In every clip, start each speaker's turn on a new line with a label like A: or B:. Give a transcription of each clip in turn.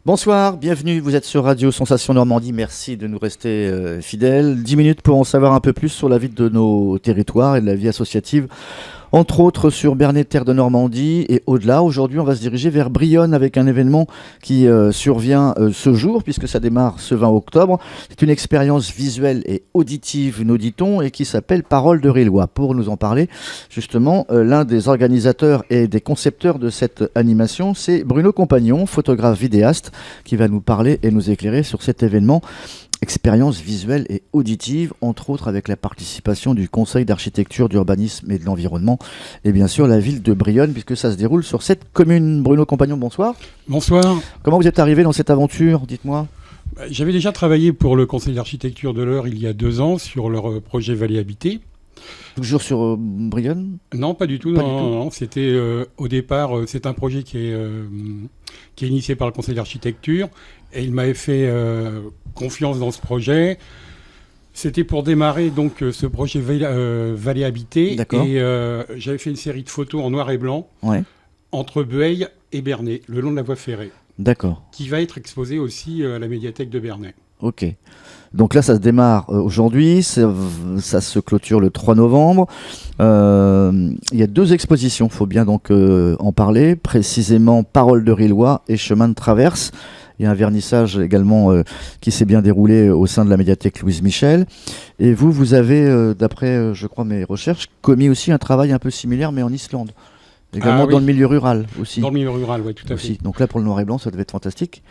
A: Bonsoir, bienvenue, vous êtes sur Radio Sensation Normandie, merci de nous rester fidèles. 10 minutes pour en savoir un peu plus sur la vie de nos territoires et de la vie associative, entre autres sur Bernay, terre de Normandie et au-delà. Aujourd'hui, on va se diriger vers Brionne avec un événement qui survient ce jour, puisque ça démarre ce 20 octobre. C'est une expérience visuelle et auditive, nous dit-on, et qui s'appelle Parole de Rillois. Pour nous en parler, justement, l'un des organisateurs et des concepteurs de cette animation, c'est Bruno Compagnon, photographe vidéaste, qui va nous parler et nous éclairer sur cet événement. Expérience visuelle et auditive, entre autres avec la participation du Conseil d'architecture, d'urbanisme et de l'environnement, et bien sûr la ville de Brionne, puisque ça se déroule sur cette commune. Bruno Compagnon, bonsoir.
B: Bonsoir.
A: Comment vous êtes arrivé dans cette aventure, dites-moi?
B: J'avais déjà travaillé pour le Conseil d'architecture de l'Eure il y a 2 ans sur leur projet Vallée Habitée.
A: Toujours sur Brionne?
B: Non, pas du tout. Non. C'était au départ, c'est un projet qui est initié par le Conseil d'architecture, et il m'avait fait confiance dans ce projet. C'était pour démarrer donc ce projet Vallée Habitée.
A: D'accord.
B: Et j'avais fait une série de photos en noir et blanc,
A: Ouais.
B: entre Bueil et Bernay, le long de la voie ferrée.
A: D'accord.
B: Qui va être exposée aussi à la médiathèque de Bernay.
A: Ok. Donc là, ça se démarre aujourd'hui, ça se clôture le 3 novembre. Il y a 2 expositions, il faut bien donc en parler, précisément Parole de Rillois et Chemin de traverse. Il y a un vernissage également qui s'est bien déroulé au sein de la médiathèque Louise Michel. Et vous avez, d'après, je crois, mes recherches, commis aussi un travail un peu similaire, mais en Islande. Également
B: oui.
A: dans le milieu rural aussi.
B: Dans le milieu rural, oui, tout à fait.
A: Donc là, pour le noir et blanc, ça devait être fantastique.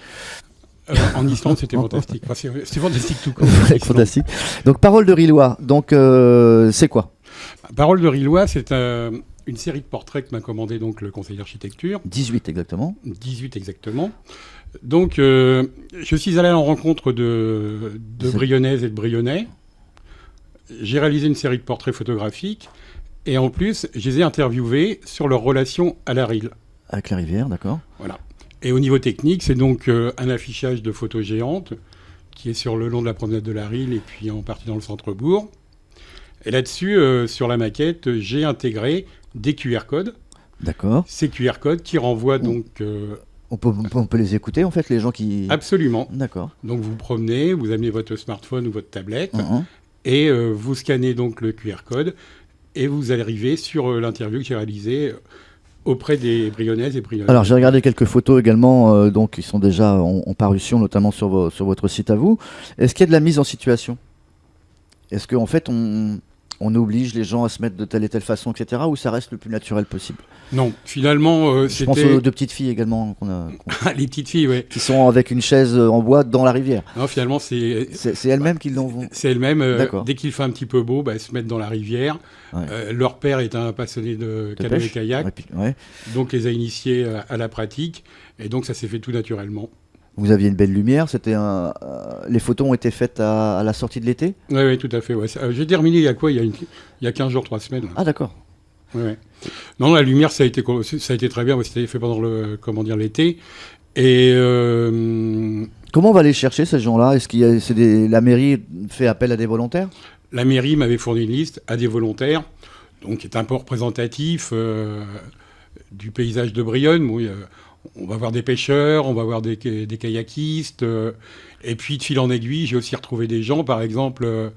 B: En Islande, c'était fantastique. Enfin, c'est fantastique tout court.
A: Fantastique. Donc, Parole de Rillois, donc c'est quoi?
B: Parole de Rillois, c'est une série de portraits que m'a commandé donc le Conseil d'architecture.
A: 18 exactement.
B: 18 exactement. Donc, je suis allé à la rencontre de Brionnaises et de Brionnais. J'ai réalisé une série de portraits photographiques. Et en plus, je les ai interviewés sur leur relation à la Rille.
A: Avec la rivière, d'accord.
B: Voilà. Et au niveau technique, c'est donc un affichage de photos géantes qui est sur le long de la promenade de la Rille et puis en partie dans le centre-bourg. Et là-dessus, sur la maquette, j'ai intégré des QR codes.
A: D'accord.
B: Ces QR codes qui renvoient donc...
A: On peut les écouter, en fait, les gens qui...
B: Absolument.
A: D'accord.
B: Donc vous promenez, vous amenez votre smartphone ou votre tablette et vous scannez donc le QR code et vous arrivez sur l'interview que j'ai réalisée auprès des Brionnaises et Brionnais.
A: Alors j'ai regardé quelques photos également, donc qui sont déjà en parution, notamment sur votre site à vous. Est-ce qu'il y a de la mise en situation? Est-ce qu'en fait on oblige les gens à se mettre de telle et telle façon, etc., ou ça reste le plus naturel possible?
B: Non, finalement,
A: Je pense aux 2 petites filles également qu'on a,
B: les petites filles, oui.
A: qui sont avec une chaise en bois dans la rivière.
B: Non, finalement, c'est
A: elles-mêmes qui l'ont...
B: C'est elles-mêmes.
A: D'accord.
B: Dès qu'il fait un petit peu beau, elles se mettent dans la rivière.
A: Ouais.
B: Leur père est un passionné de canoë et kayak, donc les a initiés à la pratique. Et donc ça s'est fait tout naturellement.
A: Vous aviez une belle lumière, les photos ont été faites à la sortie de l'été?
B: Oui, tout à fait. Ouais. J'ai terminé il y a quoi? Il y a 15 jours, 3 semaines. Là.
A: Ah d'accord.
B: Ouais. Non, la lumière, ça a été très bien. C'était fait pendant l'été. Et
A: comment on va les chercher, ces gens-là? Est-ce la mairie fait appel à des volontaires?
B: La mairie m'avait fourni une liste à des volontaires, donc qui est un peu représentatif du paysage de Brionne. Bon, on va voir des pêcheurs, on va voir des kayakistes. Et puis, de fil en aiguille, j'ai aussi retrouvé des gens. Par exemple,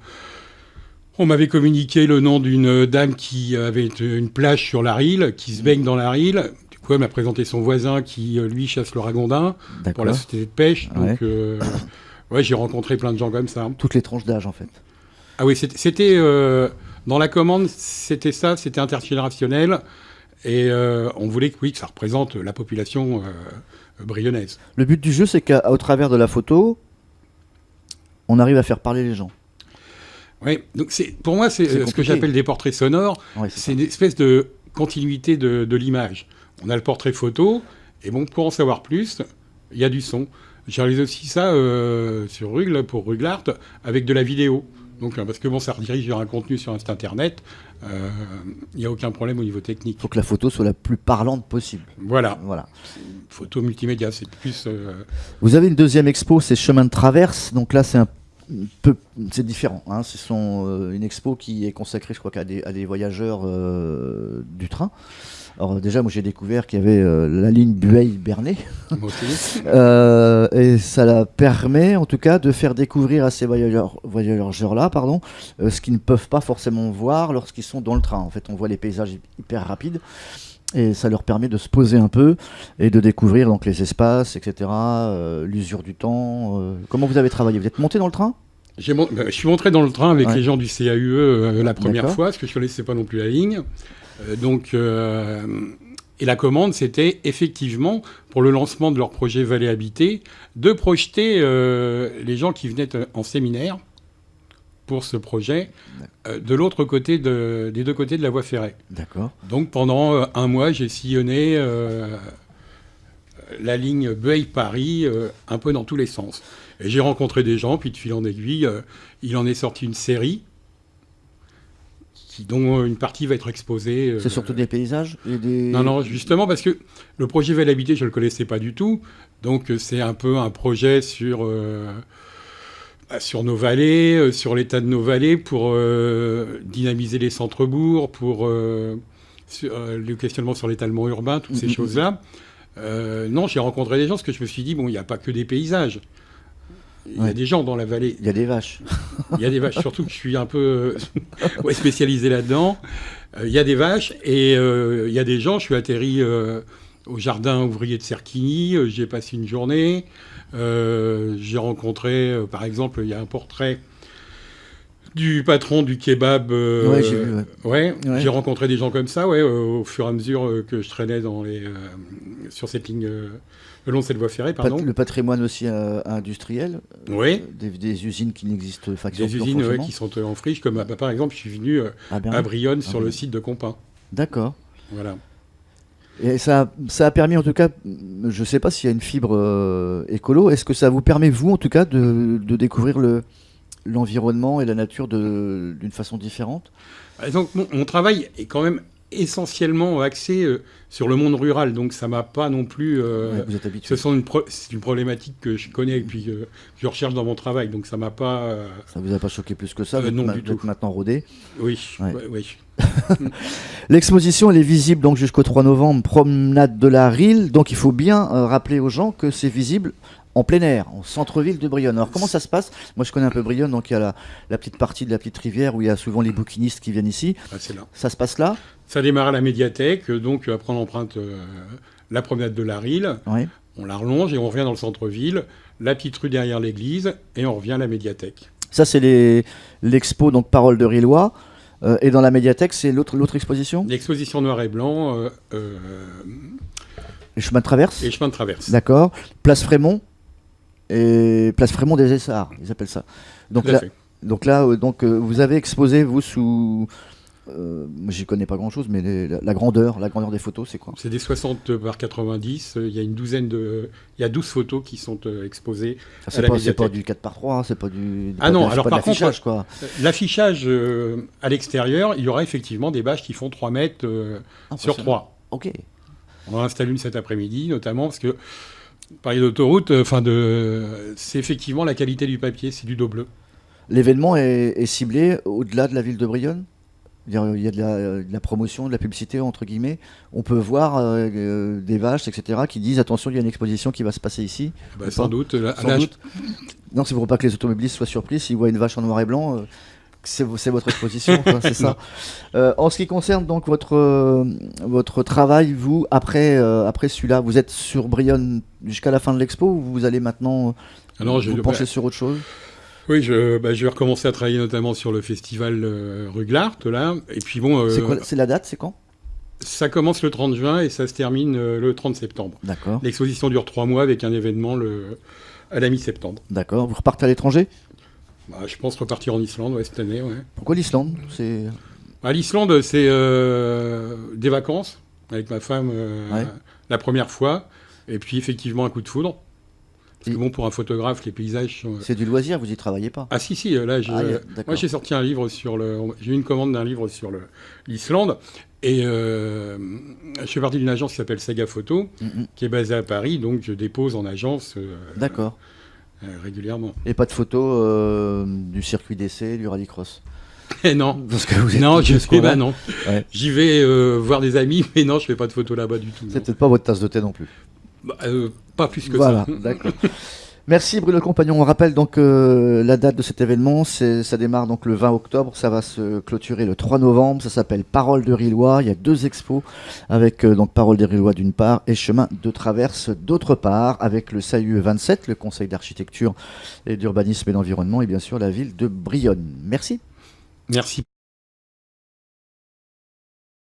B: on m'avait communiqué le nom d'une dame qui avait une plage sur la Rille, qui se baigne dans la Rille. Du coup, elle m'a présenté son voisin qui, lui, chasse le ragondin pour la société de pêche. Donc, j'ai rencontré plein de gens comme ça.
A: Toutes les tranches d'âge, en fait.
B: Ah oui, c'était dans la commande, c'était ça, c'était intergénérationnel. Et on voulait que ça représente la population brionnnaise.
A: Le but du jeu, c'est qu'au travers de la photo, on arrive à faire parler les gens.
B: Oui, donc pour moi, c'est ce que j'appelle des portraits sonores. Ouais, c'est une espèce de continuité de l'image. On a le portrait photo, et bon, pour en savoir plus, il y a du son. J'ai réalisé aussi ça sur Rugle, pour Ruglart, avec de la vidéo. Donc, parce que bon, ça redirige vers un contenu sur un site internet, il n'y a aucun problème au niveau technique.
A: Il faut que la photo soit la plus parlante possible.
B: Voilà. Photo multimédia, c'est plus...
A: Vous avez une deuxième expo, c'est Chemin de traverse. Donc là, c'est différent. Hein. C'est une expo qui est consacrée, je crois, à des voyageurs du train. Alors déjà, moi j'ai découvert qu'il y avait la ligne Bueil-Bernay.
B: Moi aussi.
A: Et ça permet en tout cas de faire découvrir à ces voyageurs-là ce qu'ils ne peuvent pas forcément voir lorsqu'ils sont dans le train. En fait, on voit les paysages hyper rapides et ça leur permet de se poser un peu et de découvrir donc, les espaces, etc., l'usure du temps. Comment vous avez travaillé? Vous êtes monté dans le train?
B: Je suis monté dans le train avec
A: Ouais.
B: les gens du CAUE la première
A: D'accord.
B: fois, parce que je ne connaissais pas non plus la ligne. Et la commande, c'était effectivement, pour le lancement de leur projet Vallée Habitée, de projeter les gens qui venaient en séminaire pour ce projet de l'autre côté des deux côtés de la voie ferrée.
A: D'accord.
B: Donc pendant un mois, j'ai sillonné la ligne Bueil-Paris un peu dans tous les sens. Et j'ai rencontré des gens, puis de fil en aiguille, il en est sorti une série dont une partie va être exposée.
A: C'est surtout des paysages et des...
B: Non, justement, parce que le projet Vallée Habitée, je ne le connaissais pas du tout. Donc c'est un peu un projet sur nos vallées, sur l'état de nos vallées, pour dynamiser les centres-bourgs, pour le questionnement sur l'étalement urbain, toutes ces choses-là. Non, j'ai rencontré des gens, parce que je me suis dit, bon, il n'y a pas que des paysages. Il y a des gens dans la vallée.
A: Il y a des vaches.
B: Il y a des vaches, surtout que je suis un peu spécialisé là-dedans. Il y a des vaches et il y a des gens. Je suis atterri au jardin ouvrier de Serquigny. J'ai passé une journée. J'ai rencontré, par exemple, il y a un portrait du patron du kebab.
A: Ouais, j'ai vu.
B: Ouais.
A: Ouais.
B: J'ai rencontré des gens comme ça, au fur et à mesure que je traînais sur cette ligne, le long de cette voie ferrée, pardon.
A: Le patrimoine aussi industriel.
B: Oui.
A: Des usines qui n'existent pas.
B: Des usines qui sont en friche, comme par exemple, je suis venu à Brionne sur le site de Compin.
A: D'accord.
B: Voilà.
A: Et ça a permis, en tout cas, je ne sais pas s'il y a une fibre écolo, est-ce que ça vous permet, vous, en tout cas, de découvrir l'environnement et la nature d'une façon différente?
B: Donc, mon travail est quand même essentiellement axé sur le monde rural, donc ça m'a pas non plus...
A: Vous êtes habitué.
B: C'est une problématique que je connais et puis que je recherche dans mon travail, donc ça m'a pas...
A: Ça vous a pas choqué plus que ça?
B: Non, du
A: vous êtes
B: tout.
A: Maintenant rodé.
B: Oui,
A: Ouais.
B: oui.
A: L'exposition, elle est visible donc jusqu'au 3 novembre, promenade de la Rille. Donc il faut bien rappeler aux gens que c'est visible en plein air, en centre-ville de Brionne. Alors comment ça se passe? Moi je connais un peu Brionne, donc il y a la petite partie de la petite rivière où il y a souvent les bouquinistes qui viennent ici.
B: Ah, c'est là.
A: Ça se passe là?
B: Ça démarre à la médiathèque, donc après on emprunte la promenade de la Rille,
A: Oui.
B: on la relonge et on revient dans le centre-ville, la petite rue derrière l'église, et on revient à la médiathèque.
A: Ça c'est l'expo, donc Parole de Rillois. Et dans la médiathèque, c'est l'autre exposition?
B: L'exposition noir et blanc
A: Les chemins de traverse?
B: et chemin de traverse.
A: D'accord. Place Frémont et Place Frémont des Essarts, ils appellent ça. Donc
B: Tout à
A: là,
B: fait.
A: vous avez exposé, vous, sous... j'y connais pas grand-chose, mais la grandeur des photos, c'est quoi?
B: C'est des 60 par 90, il y a il y a 12 photos qui sont exposées à la
A: C'est
B: médiathèque.
A: pas du 4x3, c'est pas du...
B: Ah non,
A: c'est
B: alors
A: pas de
B: par contre,
A: l'affichage, quoi.
B: L'affichage à l'extérieur, il y aura effectivement des bâches qui font 3 mètres sur 3.
A: Ok.
B: On en installe une cet après-midi, notamment parce que parler d'autoroute, c'est effectivement la qualité du papier, c'est du dos bleu.
A: L'événement est ciblé au-delà de la ville de Brionne? Il y a de la promotion, de la publicité, entre guillemets. On peut voir des vaches, etc., qui disent attention, il y a une exposition qui va se passer ici. Ou
B: Sans
A: pas?
B: doute.
A: Sans doute. Non, c'est pour pas que les automobilistes soient surpris s'ils voient une vache en noir et blanc. C'est votre exposition, quoi, c'est ça. En ce qui concerne donc votre travail, vous, après celui-là, vous êtes sur Brionne jusqu'à la fin de l'expo ou vous allez maintenant vous pencher sur autre chose?
B: Oui, je vais recommencer à travailler notamment sur le festival Ruglart, là. Et puis bon...
A: c'est la date, c'est quand?
B: Ça commence le 30 juin et ça se termine le 30 septembre.
A: D'accord.
B: L'exposition dure 3 mois avec un événement à la mi-septembre.
A: D'accord. Vous repartez à l'étranger?
B: Je pense repartir en Islande cette année. Ouais.
A: Pourquoi l'Islande?
B: L'Islande, c'est des vacances avec ma femme la première fois. Et puis effectivement un coup de foudre. Parce que bon, pour un photographe, les paysages sont...
A: C'est du loisir, vous y travaillez pas?
B: Ah si, là, moi j'ai sorti un livre j'ai eu une commande d'un livre sur l'Islande, et je fais partie d'une agence qui s'appelle Saga Photo, qui est basée à Paris, donc je dépose en agence
A: D'accord.
B: régulièrement.
A: Et pas de photos du circuit d'essai, du rallycross?
B: Non,
A: Parce que vous êtes
B: non,
A: de ce coin-là.
B: non.
A: Ouais.
B: J'y vais voir des amis, mais non, je fais pas de photos là-bas du tout.
A: C'est
B: Non.
A: peut-être pas votre tasse de thé non plus.
B: Bah, pas plus que
A: Voilà,
B: ça.
A: d'accord. Merci Bruno Compagnon. On rappelle donc la date de cet événement. Ça démarre donc le 20 octobre. Ça va se clôturer le 3 novembre. Ça s'appelle Parole de Rillois. Il y a 2 expos avec donc Parole des Rillois d'une part et Chemin de Traverse d'autre part, avec le SAIU 27, le Conseil d'architecture et d'urbanisme et d'environnement, et bien sûr la ville de Brionne. Merci.
B: Merci.